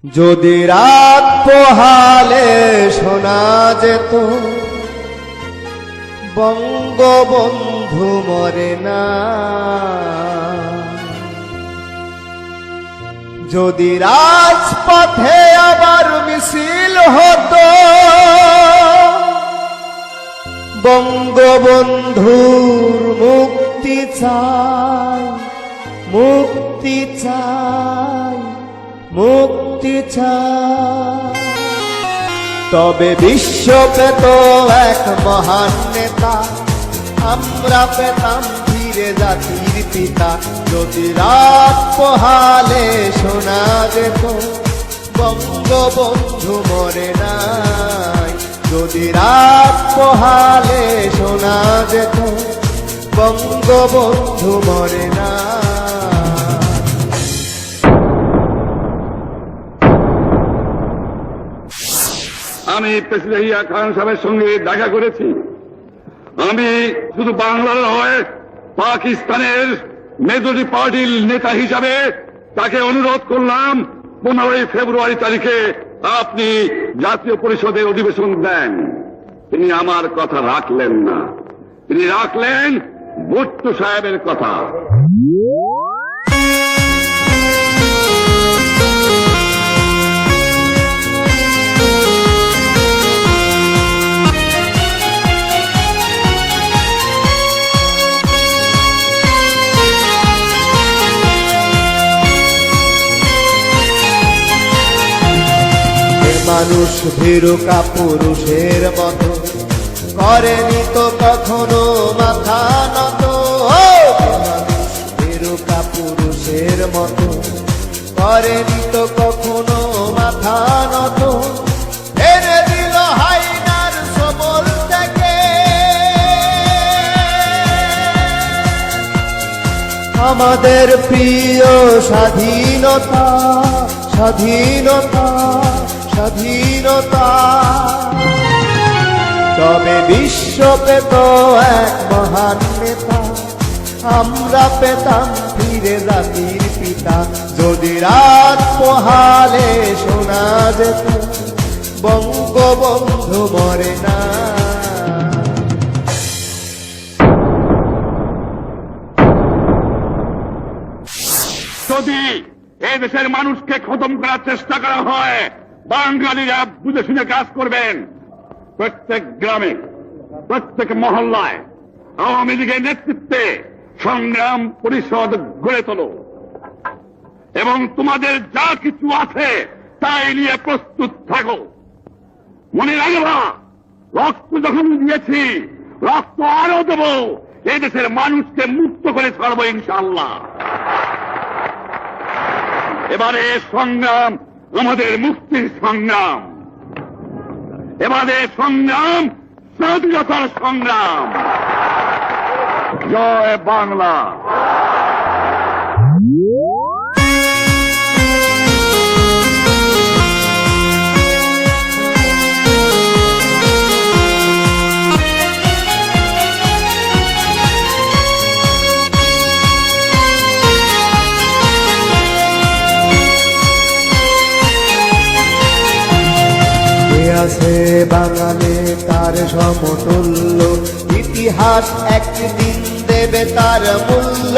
যদি রাত পোহালে শোনা যেত বঙ্গবন্ধু মরে না, যদি রাজপথে আবার মিছিল হতো বঙ্গবন্ধুর মুক্তি চাই, মুক্তি চাই, মুক্তি চাই, তবে বিশ্ব পেত এক মহান নেতা, আমরা পেতাম ধীরে জাতির পিতা। যদি রাত পোহালে শোনা যেত বঙ্গবন্ধু মরে নাই, যদি রাত পোহালে শোনা যেত বঙ্গবন্ধু মরে না। আমি প্রেসিডেন্ট ইয়াহিয়া খান সাহেবের সঙ্গে দেখা করেছি। আমি শুধু বাংলার নয়, পাকিস্তানের মেজরিটি পার্টির নেতা হিসাবে তাকে অনুরোধ করলাম 15 ফেব্রুয়ারি তারিখে আপনি জাতীয় পরিষদের অধিবেশন দেন। তিনি আমার কথা রাখলেন না, তিনি রাখলেন ভুট্টো সাহেবের কথা। মানুষ ভীরু কাপুরুষের মতো করেনি তো কখনো মাথা নত, মানুষ ভীরু কাপুরুষের মতো করেনি তো কখনো মাথা নত, এনে দিল হাইনার সবল থেকে আমাদের প্রিয় স্বাধীনতা, স্বাধীনতা, স্বাধীনতা। তবে বিশ্ব পেত এক মহান নেতা, আমরা পেতাম ফিরে জাতির পিতা। যদি রাত পোহালে শোনা যেত বঙ্গবন্ধু মরে না। যদি এই দেশের মানুষকে খতম করার চেষ্টা করা হয়, বাঙালিরা বুঝে শুনে কাজ করবেন। প্রত্যেক গ্রামে, প্রত্যেক মহল্লায় আওয়ামী লীগের নেতৃত্বে সংগ্রাম পরিষদ গড়ে তোলো এবং তোমাদের যা কিছু আছে তাই নিয়ে প্রস্তুত থাকো। মনে রাখবা, রক্ত যখন দিয়েছি, রক্ত আরো দেব, এই দেশের মানুষকে মুক্ত করে ছাড়বো ইনশাআল্লাহ। এবারে সংগ্রাম আমাদের মুক্তির সংগ্রাম, এবারে সংগ্রাম স্বাধীনতার সংগ্রাম। জয় বাংলা। আছে বাঙালি তার সমতুল্য, ইতিহাস একদিন দেবে তার মূল্য।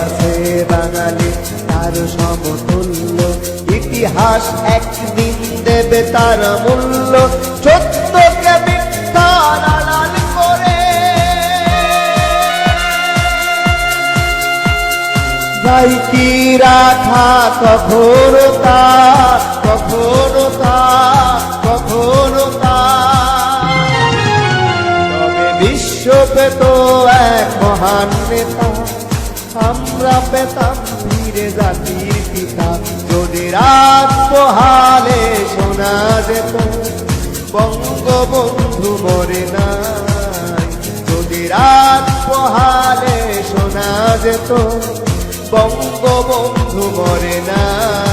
আছে বাঙালি তার সমতুল্য, ইতিহাস একদিন দেবে তার মূল্য। সত্যকে মিথ্যার আড়াল করে যাই কি রাখা কখনো তা, কখনো তা, কখনো তা। তবে বিশ্ব পেত এক মহান নেতা, আমরা পেতাম ফিরে জাতির পিতা। যদি রাত পোহালে শোনা যেত বঙ্গবন্ধু মরে নাই, যদি রাত পোহালে শোনা যেত বঙ্গবন্ধু মরে নাই।